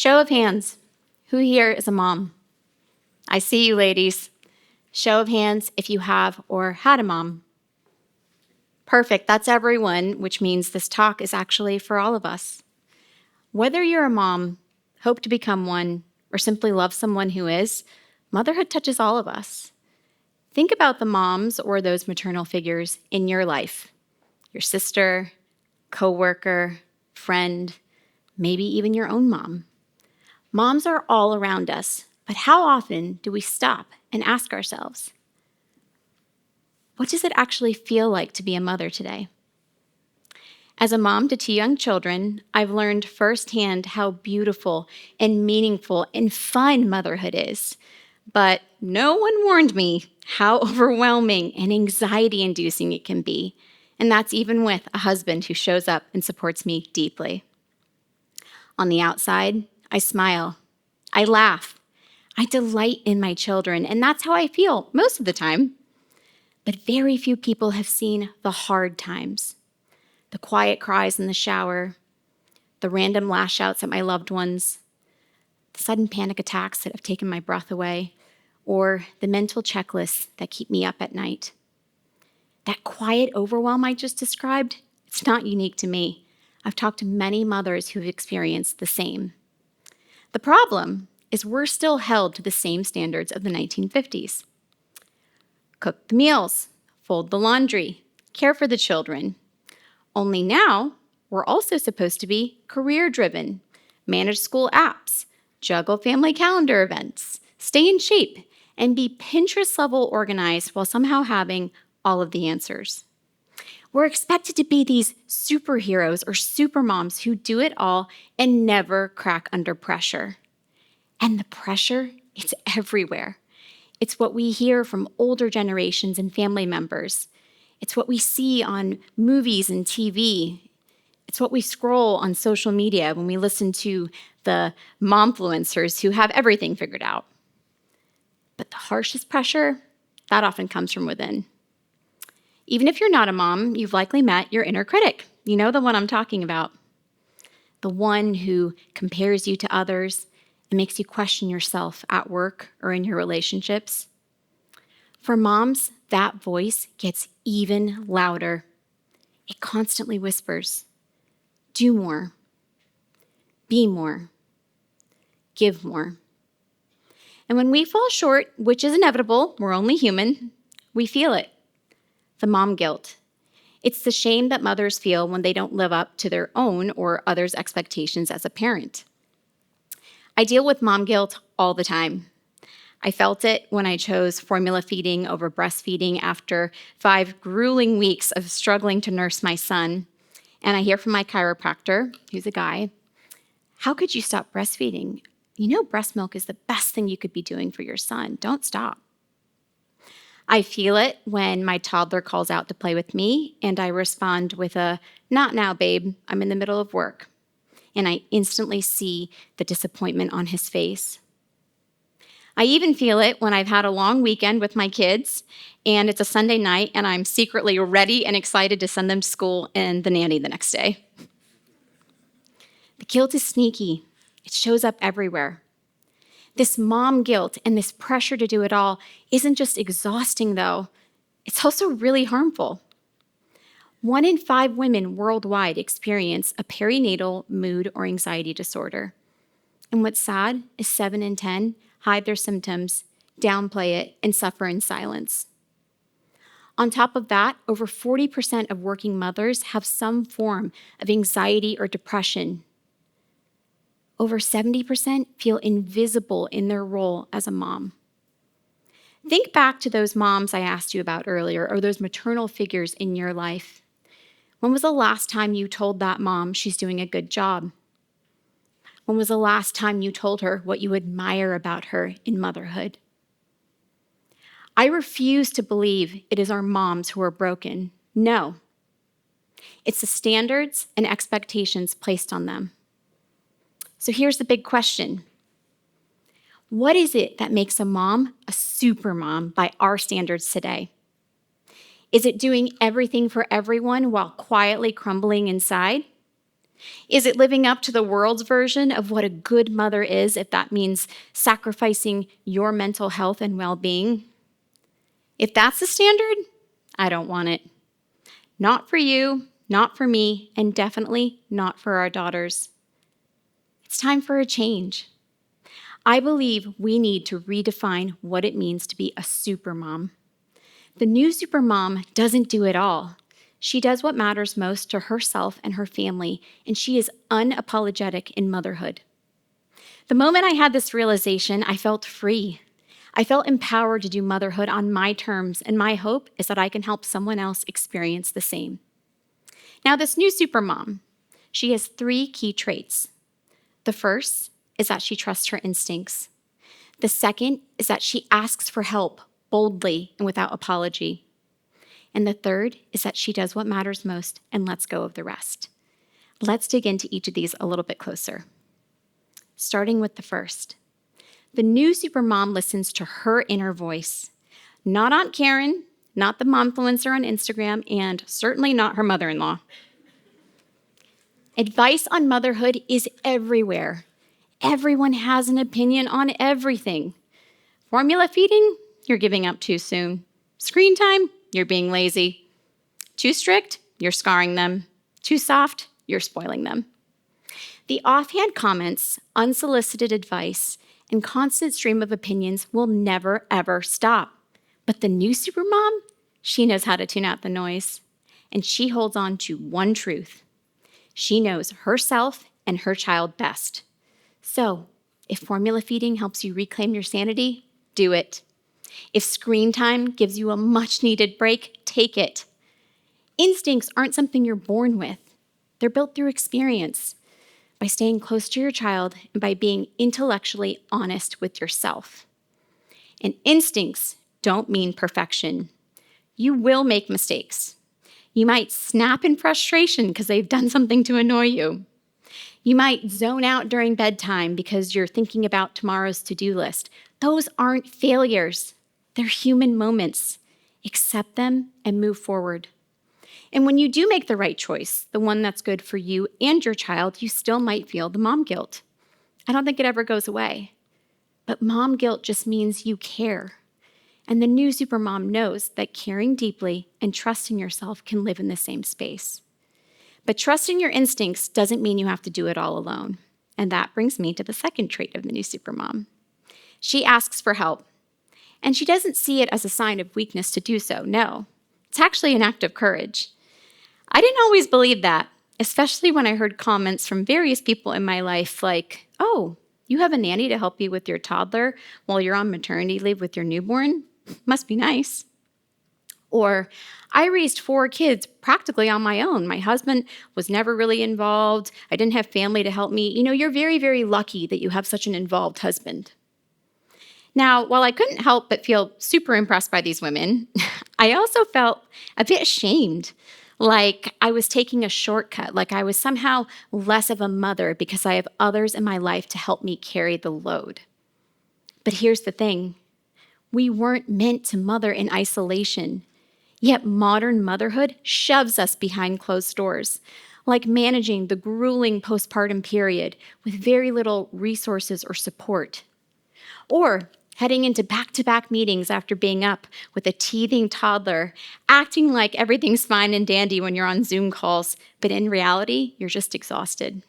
Show of hands, who here is a mom? I see you, ladies. Show of hands if you have or had a mom. Perfect, that's everyone, which means this talk is actually for all of us. Whether you're a mom, hope to become one, or simply love someone who is, motherhood touches all of us. Think about the moms or those maternal figures in your life. Your sister, coworker, friend, maybe even your own mom. Moms are all around us, but how often do we stop and ask ourselves, what does it actually feel like to be a mother today? As a mom to 2 young children, I've learned firsthand how beautiful and meaningful and fun motherhood is. But no one warned me how overwhelming and anxiety-inducing it can be. And that's even with a husband who shows up and supports me deeply. On the outside, I smile, I laugh, I delight in my children, and that's how I feel most of the time. But very few people have seen the hard times, the quiet cries in the shower, the random lash outs at my loved ones, the sudden panic attacks that have taken my breath away, or the mental checklists that keep me up at night. That quiet overwhelm I just described, it's not unique to me. I've talked to many mothers who've experienced the same. The problem is we're still held to the same standards of the 1950s. Cook the meals, fold the laundry, care for the children. Only now, we're also supposed to be career-driven, manage school apps, juggle family calendar events, stay in shape, and be Pinterest-level organized while somehow having all of the answers. We're expected to be these superheroes or supermoms who do it all and never crack under pressure. And the pressure, it's everywhere. It's what we hear from older generations and family members. It's what we see on movies and TV. It's what we scroll on social media when we listen to the momfluencers who have everything figured out. But the harshest pressure, that often comes from within. Even if you're not a mom, you've likely met your inner critic. You know the one I'm talking about. The one who compares you to others and makes you question yourself at work or in your relationships. For moms, that voice gets even louder. It constantly whispers, do more, be more, give more. And when we fall short, which is inevitable, we're only human, we feel it. The mom guilt. It's the shame that mothers feel when they don't live up to their own or others' expectations as a parent. I deal with mom guilt all the time. I felt it when I chose formula feeding over breastfeeding after 5 grueling weeks of struggling to nurse my son. And I hear from my chiropractor, who's a guy, how could you stop breastfeeding? You know breast milk is the best thing you could be doing for your son. Don't stop. I feel it when my toddler calls out to play with me, and I respond with a, not now, babe, I'm in the middle of work. And I instantly see the disappointment on his face. I even feel it when I've had a long weekend with my kids, and it's a Sunday night, and I'm secretly ready and excited to send them to school and the nanny the next day. The guilt is sneaky. It shows up everywhere. This mom guilt and this pressure to do it all isn't just exhausting, though. It's also really harmful. 1 in 5 women worldwide experience a perinatal mood or anxiety disorder. And what's sad is 7 in 10 hide their symptoms, downplay it, and suffer in silence. On top of that, over 40% of working mothers have some form of anxiety or depression. Over 70% feel invisible in their role as a mom. Think back to those moms I asked you about earlier, or those maternal figures in your life. When was the last time you told that mom she's doing a good job? When was the last time you told her what you admire about her in motherhood? I refuse to believe it is our moms who are broken. No. It's the standards and expectations placed on them. So here's the big question. What is it that makes a mom a super mom by our standards today? Is it doing everything for everyone while quietly crumbling inside? Is it living up to the world's version of what a good mother is, if that means sacrificing your mental health and well-being? If that's the standard, I don't want it. Not for you, not for me, and definitely not for our daughters. It's time for a change. I believe we need to redefine what it means to be a supermom. The new supermom doesn't do it all. She does what matters most to herself and her family, and she is unapologetic in motherhood. The moment I had this realization, I felt free. I felt empowered to do motherhood on my terms, and my hope is that I can help someone else experience the same. Now, this new supermom, she has 3 key traits. The first is that she trusts her instincts. The second is that she asks for help boldly and without apology. And the third is that she does what matters most and lets go of the rest. Let's dig into each of these a little bit closer. Starting with the first. The new supermom listens to her inner voice, not Aunt Karen, not the momfluencer on Instagram, and certainly not her mother-in-law. Advice on motherhood is everywhere. Everyone has an opinion on everything. Formula feeding? You're giving up too soon. Screen time? You're being lazy. Too strict? You're scarring them. Too soft? You're spoiling them. The offhand comments, unsolicited advice, and constant stream of opinions will never, ever stop. But the new supermom, she knows how to tune out the noise. And she holds on to one truth. She knows herself and her child best. So, if formula feeding helps you reclaim your sanity, do it. If screen time gives you a much-needed break, take it. Instincts aren't something you're born with. They're built through experience, by staying close to your child and by being intellectually honest with yourself. And instincts don't mean perfection. You will make mistakes. You might snap in frustration because they've done something to annoy you. You might zone out during bedtime because you're thinking about tomorrow's to-do list. Those aren't failures. They're human moments. Accept them and move forward. And when you do make the right choice, the one that's good for you and your child, you still might feel the mom guilt. I don't think it ever goes away. But mom guilt just means you care. And the new supermom knows that caring deeply and trusting yourself can live in the same space. But trusting your instincts doesn't mean you have to do it all alone. And that brings me to the second trait of the new supermom. She asks for help. And she doesn't see it as a sign of weakness to do so. No, it's actually an act of courage. I didn't always believe that, especially when I heard comments from various people in my life like, oh, you have a nanny to help you with your toddler while you're on maternity leave with your newborn? Must be nice. Or, I raised 4 kids practically on my own. My husband was never really involved. I didn't have family to help me. You're very, very lucky that you have such an involved husband. Now, while I couldn't help but feel super impressed by these women, I also felt a bit ashamed, like I was taking a shortcut, like I was somehow less of a mother because I have others in my life to help me carry the load. But here's the thing. We weren't meant to mother in isolation, yet modern motherhood shoves us behind closed doors, like managing the grueling postpartum period with very little resources or support. Or heading into back-to-back meetings after being up with a teething toddler, acting like everything's fine and dandy when you're on Zoom calls, but in reality, you're just exhausted.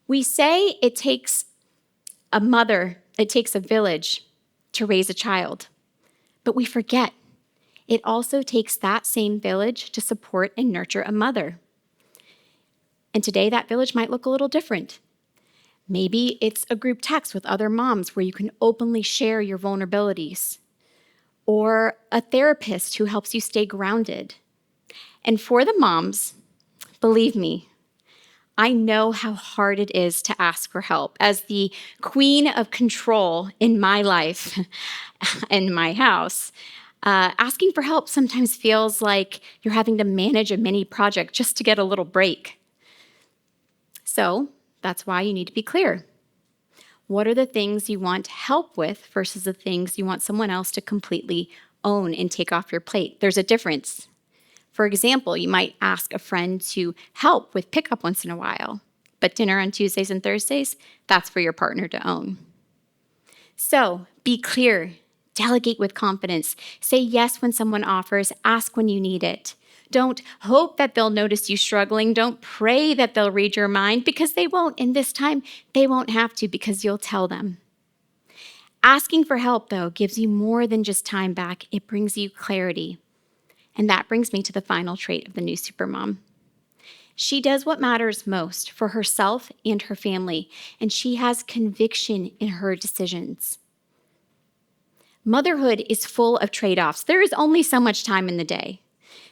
We say it takes a village to raise a child, but we forget it also takes that same village to support and nurture a mother. And today, that village might look a little different. Maybe it's a group text with other moms where you can openly share your vulnerabilities, or a therapist who helps you stay grounded. And for the moms, believe me, I know how hard it is to ask for help. As the queen of control in my life, in my house, asking for help sometimes feels like you're having to manage a mini project just to get a little break. So, that's why you need to be clear. What are the things you want help with versus the things you want someone else to completely own and take off your plate? There's a difference. For example, you might ask a friend to help with pickup once in a while, but dinner on Tuesdays and Thursdays, that's for your partner to own. So be clear, delegate with confidence, say yes when someone offers, ask when you need it. Don't hope that they'll notice you struggling. Don't pray that they'll read your mind, because they won't. And this time, they won't have to, because you'll tell them. Asking for help, though, gives you more than just time back. It brings you clarity. And that brings me to the final trait of the new supermom. She does what matters most for herself and her family, and she has conviction in her decisions. Motherhood is full of trade-offs. There is only so much time in the day.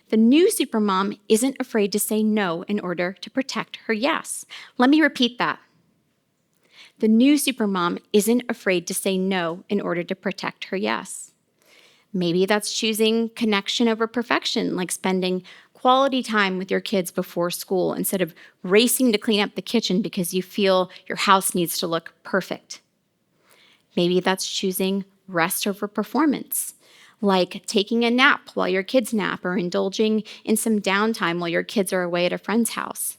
The new supermom isn't afraid to say no in order to protect her yes. Let me repeat that. The new supermom isn't afraid to say no in order to protect her yes. Maybe that's choosing connection over perfection, like spending quality time with your kids before school instead of racing to clean up the kitchen because you feel your house needs to look perfect. Maybe that's choosing rest over performance, like taking a nap while your kids nap or indulging in some downtime while your kids are away at a friend's house.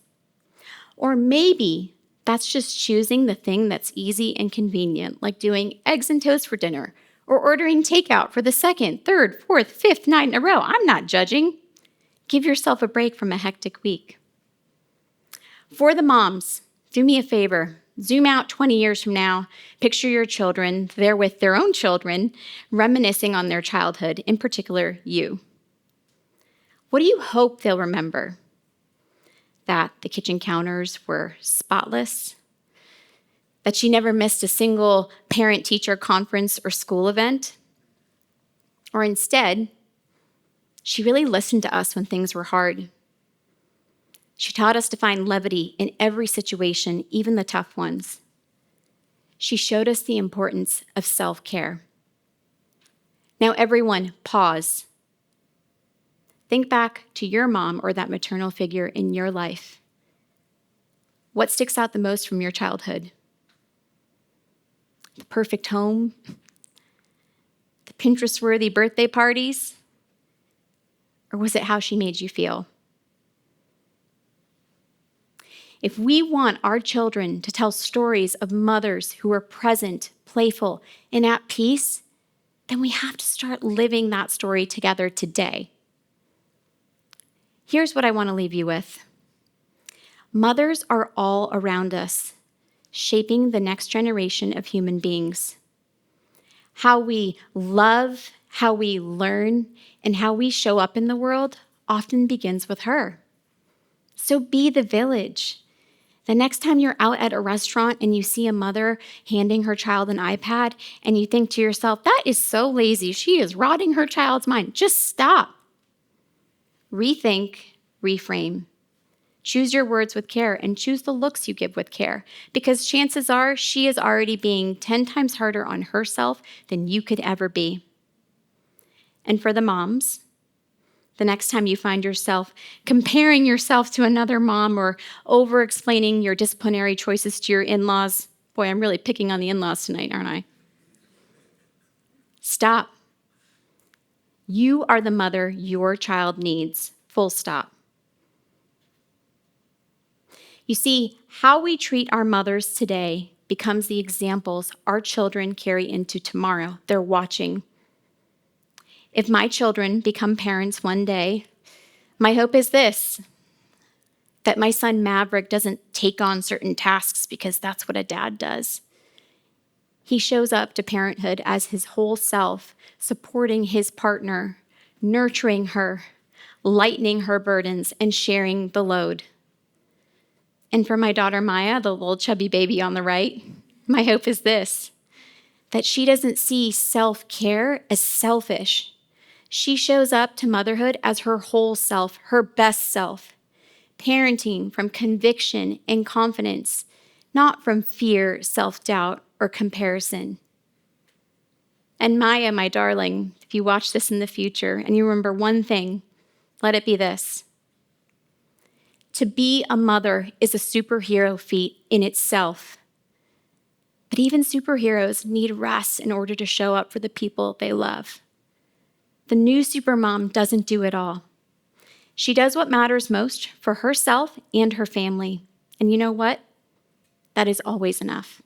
Or maybe that's just choosing the thing that's easy and convenient, like doing eggs and toast for dinner or ordering takeout for the second, third, fourth, fifth night in a row. I'm not judging. Give yourself a break from a hectic week. For the moms, do me a favor. Zoom out 20 years from now. Picture your children there with their own children, reminiscing on their childhood, in particular, you. What do you hope they'll remember? That the kitchen counters were spotless? That she never missed a single parent-teacher conference or school event? Or instead, she really listened to us when things were hard. She taught us to find levity in every situation, even the tough ones. She showed us the importance of self-care. Now, everyone, pause. Think back to your mom or that maternal figure in your life. What sticks out the most from your childhood? The perfect home? The Pinterest-worthy birthday parties? Or was it how she made you feel? If we want our children to tell stories of mothers who are present, playful, and at peace, then we have to start living that story together today. Here's what I want to leave you with. Mothers are all around us, shaping the next generation of human beings. How we love, how we learn, and how we show up in the world often begins with her. So be the village. The next time you're out at a restaurant and you see a mother handing her child an iPad and you think to yourself, that is so lazy, she is rotting her child's mind, just stop. Rethink, reframe. Choose your words with care and choose the looks you give with care, because chances are she is already being 10 times harder on herself than you could ever be. And for the moms, the next time you find yourself comparing yourself to another mom or over-explaining your disciplinary choices to your in-laws, boy, I'm really picking on the in-laws tonight, aren't I? Stop. You are the mother your child needs, full stop. You see, how we treat our mothers today becomes the examples our children carry into tomorrow. They're watching. If my children become parents one day, my hope is this, that my son Maverick doesn't take on certain tasks because that's what a dad does. He shows up to parenthood as his whole self, supporting his partner, nurturing her, lightening her burdens, and sharing the load. And for my daughter Maya, the little chubby baby on the right, my hope is this, that she doesn't see self-care as selfish. She shows up to motherhood as her whole self, her best self, parenting from conviction and confidence, not from fear, self-doubt, or comparison. And Maya, my darling, if you watch this in the future and you remember one thing, let it be this. To be a mother is a superhero feat in itself. But even superheroes need rest in order to show up for the people they love. The new supermom doesn't do it all. She does what matters most for herself and her family. And you know what? That is always enough.